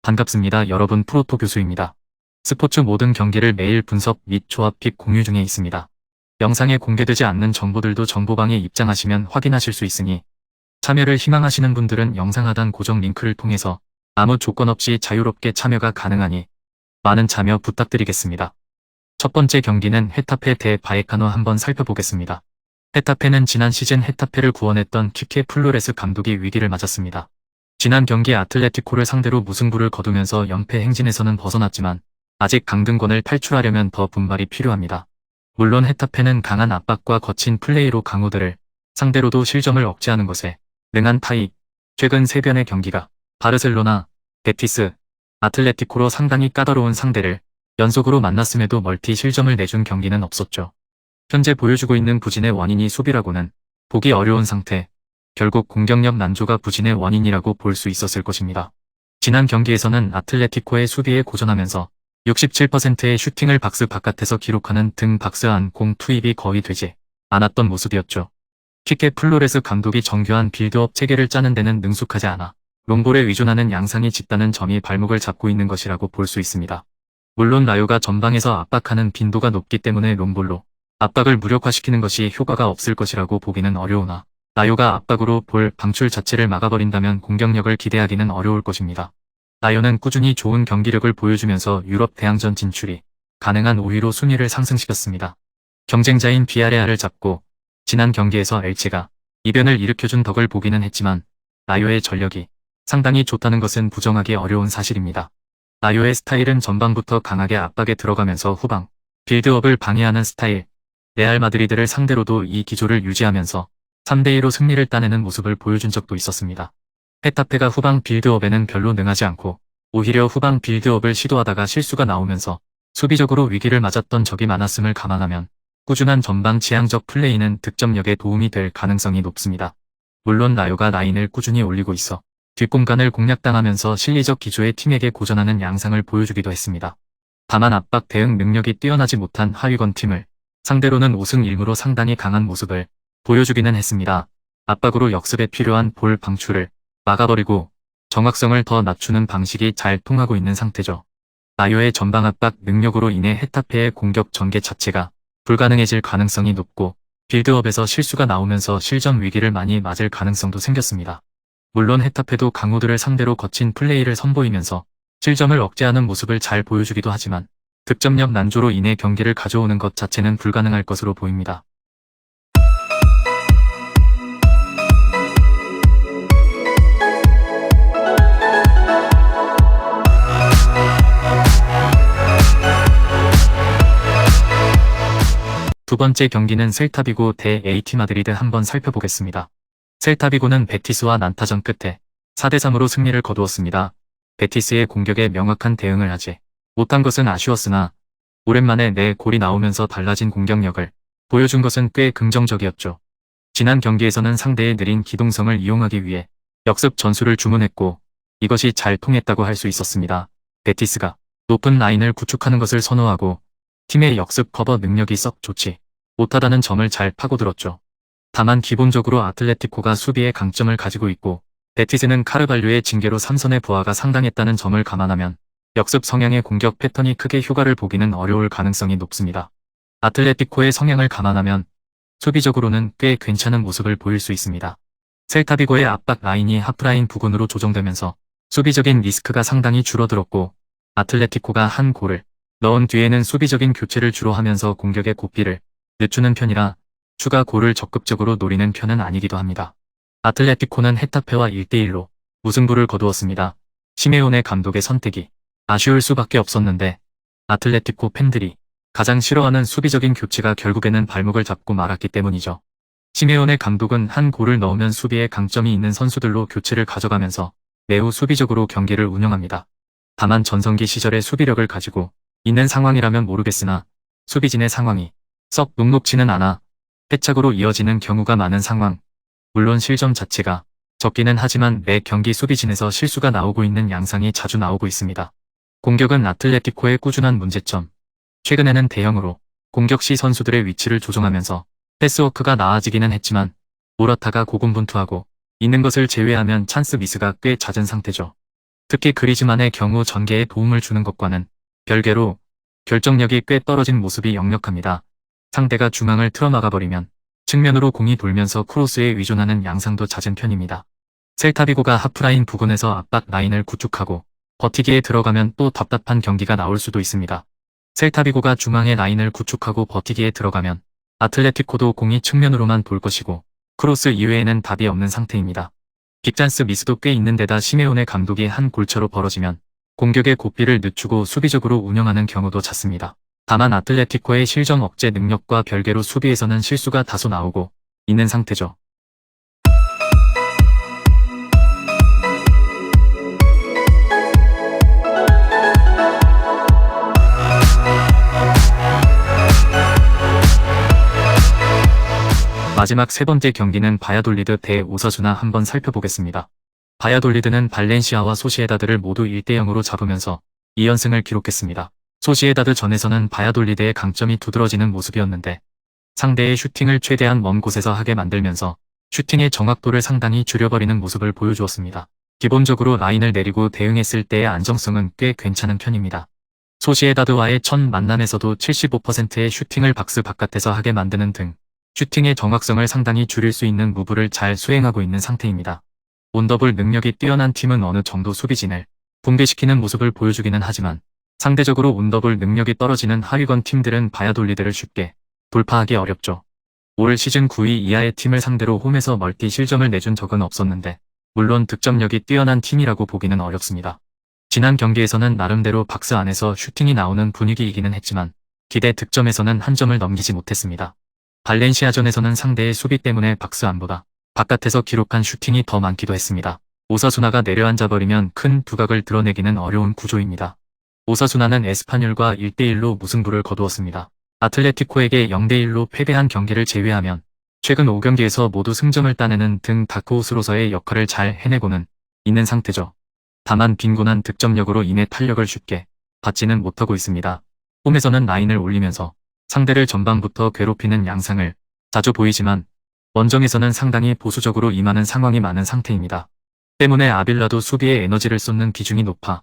반갑습니다. 여러분, 프로토 교수입니다. 스포츠 모든 경기를 매일 분석 및 조합 픽 공유 중에 있습니다. 영상에 공개되지 않는 정보들도 정보방에 입장하시면 확인하실 수 있으니 참여를 희망하시는 분들은 영상 하단 고정 링크를 통해서 아무 조건 없이 자유롭게 참여가 가능하니 많은 참여 부탁드리겠습니다. 첫 번째 경기는 헤타페 대 바에카노 한번 살펴보겠습니다. 헤타페는 지난 시즌 헤타페를 구원했던 키케 플로레스 감독이 위기를 맞았습니다. 지난 경기 아틀레티코를 상대로 무승부를 거두면서 연패 행진에서는 벗어났지만 아직 강등권을 탈출하려면 더 분발이 필요합니다. 물론 헤타페는 강한 압박과 거친 플레이로 강호들을 상대로도 실점을 억제하는 것에 능한 타입. 최근 3변의 경기가 바르셀로나, 베티스, 아틀레티코로 상당히 까다로운 상대를 연속으로 만났음에도 멀티 실점을 내준 경기는 없었죠. 현재 보여주고 있는 부진의 원인이 수비라고는 보기 어려운 상태. 결국 공격력 난조가 부진의 원인이라고 볼 수 있었을 것입니다. 지난 경기에서는 아틀레티코의 수비에 고전하면서 67%의 슈팅을 박스 바깥에서 기록하는 등 박스 안 공 투입이 거의 되지 않았던 모습이었죠. 키케 플로레스 감독이 정교한 빌드업 체계를 짜는 데는 능숙하지 않아 롱볼에 의존하는 양상이 짙다는 점이 발목을 잡고 있는 것이라고 볼 수 있습니다. 물론 라요가 전방에서 압박하는 빈도가 높기 때문에 롱볼로 압박을 무력화시키는 것이 효과가 없을 것이라고 보기는 어려우나 라요가 압박으로 볼 방출 자체를 막아버린다면 공격력을 기대하기는 어려울 것입니다. 라요는 꾸준히 좋은 경기력을 보여주면서 유럽 대항전 진출이 가능한 5위로 순위를 상승시켰습니다. 경쟁자인 비아레알을 잡고 지난 경기에서 엘체가 이변을 일으켜준 덕을 보기는 했지만 라요의 전력이 상당히 좋다는 것은 부정하기 어려운 사실입니다. 라요의 스타일은 전방부터 강하게 압박에 들어가면서 후방 빌드업을 방해하는 스타일. 레알 마드리드를 상대로도 이 기조를 유지하면서 3대2로 승리를 따내는 모습을 보여준 적도 있었습니다. 헤타페가 후방 빌드업에는 별로 능하지 않고 오히려 후방 빌드업을 시도하다가 실수가 나오면서 수비적으로 위기를 맞았던 적이 많았음을 감안하면 꾸준한 전방 지향적 플레이는 득점력에 도움이 될 가능성이 높습니다. 물론 라요가 라인을 꾸준히 올리고 있어 뒷공간을 공략당하면서 실리적 기조의 팀에게 고전하는 양상을 보여주기도 했습니다. 다만 압박 대응 능력이 뛰어나지 못한 하위권 팀을 상대로는 5승 1무로 상당히 강한 모습을 보여주기는 했습니다. 압박으로 역습에 필요한 볼 방출을 막아버리고 정확성을 더 낮추는 방식이 잘 통하고 있는 상태죠. 라요의 전방 압박 능력으로 인해 헤타페의 공격 전개 자체가 불가능해질 가능성이 높고 빌드업에서 실수가 나오면서 실점 위기를 많이 맞을 가능성도 생겼습니다. 물론 헤타페도 강호들을 상대로 거친 플레이를 선보이면서 실점을 억제하는 모습을 잘 보여주기도 하지만 득점력 난조로 인해 경기를 가져오는 것 자체는 불가능할 것으로 보입니다. 두 번째 경기는 셀타비고 대 AT 마드리드 한번 살펴보겠습니다. 셀타비고는 베티스와 난타전 끝에 4대3으로 승리를 거두었습니다. 베티스의 공격에 명확한 대응을 하지 못한 것은 아쉬웠으나 오랜만에 골이 나오면서 달라진 공격력을 보여준 것은 꽤 긍정적이었죠. 지난 경기에서는 상대의 느린 기동성을 이용하기 위해 역습 전술을 주문했고 이것이 잘 통했다고 할 수 있었습니다. 베티스가 높은 라인을 구축하는 것을 선호하고 팀의 역습 커버 능력이 썩 좋지 못하다는 점을 잘 파고들었죠. 다만 기본적으로 아틀레티코가 수비의 강점을 가지고 있고 베티스는 카르발료의 징계로 3선의 부하가 상당했다는 점을 감안하면 역습 성향의 공격 패턴이 크게 효과를 보기는 어려울 가능성이 높습니다. 아틀레티코의 성향을 감안하면 수비적으로는 꽤 괜찮은 모습을 보일 수 있습니다. 셀타비고의 압박 라인이 하프라인 부근으로 조정되면서 수비적인 리스크가 상당히 줄어들었고 아틀레티코가 한 골을 넣은 뒤에는 수비적인 교체를 주로 하면서 공격의 고삐를 늦추는 편이라 추가 골을 적극적으로 노리는 편은 아니기도 합니다. 아틀레티코는 헤타페와 1대1로 무승부를 거두었습니다. 시메오네 감독의 선택이 아쉬울 수밖에 없었는데 아틀레티코 팬들이 가장 싫어하는 수비적인 교체가 결국에는 발목을 잡고 말았기 때문이죠. 시메오네 감독은 한 골을 넣으면 수비에 강점이 있는 선수들로 교체를 가져가면서 매우 수비적으로 경기를 운영합니다. 다만 전성기 시절의 수비력을 가지고 있는 상황이라면 모르겠으나 수비진의 상황이 썩 녹록지는 않아 패착으로 이어지는 경우가 많은 상황. 물론 실점 자체가 적기는 하지만 매 경기 수비진에서 실수가 나오고 있는 양상이 자주 나오고 있습니다. 공격은 아틀레티코의 꾸준한 문제점. 최근에는 대형으로 공격 시 선수들의 위치를 조정하면서 패스워크가 나아지기는 했지만 모라타가 고군분투하고 있는 것을 제외하면 찬스 미스가 꽤 잦은 상태죠. 특히 그리즈만의 경우 전개에 도움을 주는 것과는 별개로 결정력이 꽤 떨어진 모습이 역력합니다. 상대가 중앙을 틀어막아버리면 측면으로 공이 돌면서 크로스에 의존하는 양상도 잦은 편입니다. 셀타비고가 하프라인 부근에서 압박 라인을 구축하고 버티기에 들어가면 또 답답한 경기가 나올 수도 있습니다. 셀타비고가 중앙의 라인을 구축하고 버티기에 들어가면 아틀레티코도 공이 측면으로만 돌 것이고 크로스 이외에는 답이 없는 상태입니다. 빅찬스 미스도 꽤 있는 데다 시메온의 감독이 한 골차로 벌어지면 공격의 고삐를 늦추고 수비적으로 운영하는 경우도 잦습니다. 다만 아틀레티코의 실점 억제 능력과 별개로 수비에서는 실수가 다소 나오고 있는 상태죠. 마지막 세 번째 경기는 바야돌리드 대 오사수나 한번 살펴보겠습니다. 바야돌리드는 발렌시아와 소시에다드를 모두 1대0으로 잡으면서 2연승을 기록했습니다. 소시에다드 전에서는 바야돌리드의 강점이 두드러지는 모습이었는데 상대의 슈팅을 최대한 먼 곳에서 하게 만들면서 슈팅의 정확도를 상당히 줄여버리는 모습을 보여주었습니다. 기본적으로 라인을 내리고 대응했을 때의 안정성은 꽤 괜찮은 편입니다. 소시에다드와의 첫 만남에서도 75%의 슈팅을 박스 바깥에서 하게 만드는 등 슈팅의 정확성을 상당히 줄일 수 있는 무브를 잘 수행하고 있는 상태입니다. 온더블 능력이 뛰어난 팀은 어느 정도 수비진을 붕괴시키는 모습을 보여주기는 하지만 상대적으로 온더블 능력이 떨어지는 하위권 팀들은 바야돌리드를 쉽게 돌파하기 어렵죠. 올 시즌 9위 이하의 팀을 상대로 홈에서 멀티 실점을 내준 적은 없었는데 물론 득점력이 뛰어난 팀이라고 보기는 어렵습니다. 지난 경기에서는 나름대로 박스 안에서 슈팅이 나오는 분위기이기는 했지만 기대 득점에서는 한 점을 넘기지 못했습니다. 발렌시아전에서는 상대의 수비 때문에 박스 안보다 바깥에서 기록한 슈팅이 더 많기도 했습니다. 오사수나가 내려앉아버리면 큰 두각을 드러내기는 어려운 구조입니다. 오사수나는 에스파뇰과 1대1로 무승부를 거두었습니다. 아틀레티코에게 0대1로 패배한 경기를 제외하면 최근 5경기에서 모두 승점을 따내는 등 다크호스로서의 역할을 잘 해내고는 있는 상태죠. 다만 빈곤한 득점력으로 인해 탄력을 쉽게 받지는 못하고 있습니다. 홈에서는 라인을 올리면서 상대를 전방부터 괴롭히는 양상을 자주 보이지만 원정에서는 상당히 보수적으로 임하는 상황이 많은 상태입니다. 때문에 아빌라도 수비에 에너지를 쏟는 비중이 높아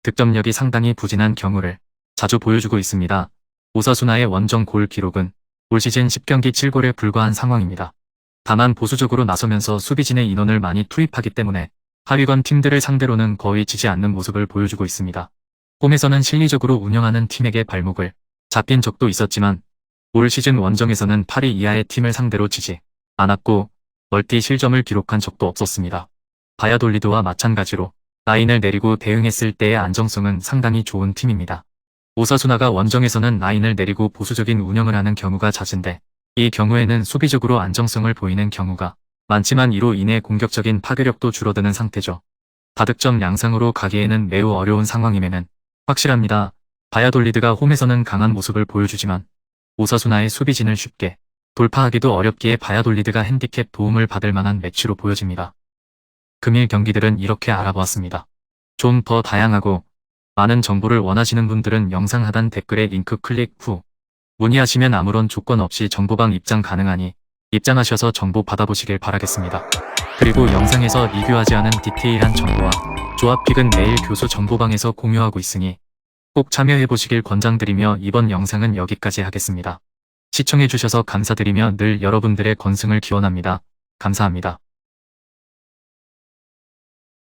득점력이 상당히 부진한 경우를 자주 보여주고 있습니다. 오사수나의 원정 골 기록은 올 시즌 10경기 7골에 불과한 상황입니다. 다만 보수적으로 나서면서 수비진의 인원을 많이 투입하기 때문에 하위권 팀들을 상대로는 거의 지지 않는 모습을 보여주고 있습니다. 홈에서는 실리적으로 운영하는 팀에게 발목을 잡힌 적도 있었지만 올 시즌 원정에서는 8위 이하의 팀을 상대로 지지 않았고 멀티 실점을 기록한 적도 없었습니다. 바야돌리드와 마찬가지로 라인을 내리고 대응했을 때의 안정성은 상당히 좋은 팀입니다. 오사수나가 원정에서는 라인을 내리고 보수적인 운영을 하는 경우가 잦은데 이 경우에는 수비적으로 안정성을 보이는 경우가 많지만 이로 인해 공격적인 파괴력도 줄어드는 상태죠. 다득점 양상으로 가기에는 매우 어려운 상황임에는 확실합니다. 바야돌리드가 홈에서는 강한 모습을 보여주지만 오사수나의 수비진을 쉽게 돌파하기도 어렵기에 바야돌리드가 핸디캡 도움을 받을 만한 매치로 보여집니다. 금일 경기들은 이렇게 알아보았습니다. 좀 더 다양하고 많은 정보를 원하시는 분들은 영상 하단 댓글에 링크 클릭 후 문의하시면 아무런 조건 없이 정보방 입장 가능하니 입장하셔서 정보 받아보시길 바라겠습니다. 그리고 영상에서 리뷰하지 않은 디테일한 정보와 조합픽은 매일 교수 정보방에서 공유하고 있으니 꼭 참여해보시길 권장드리며 이번 영상은 여기까지 하겠습니다. 시청해주셔서 감사드리며 늘 여러분들의 건승을 기원합니다. 감사합니다.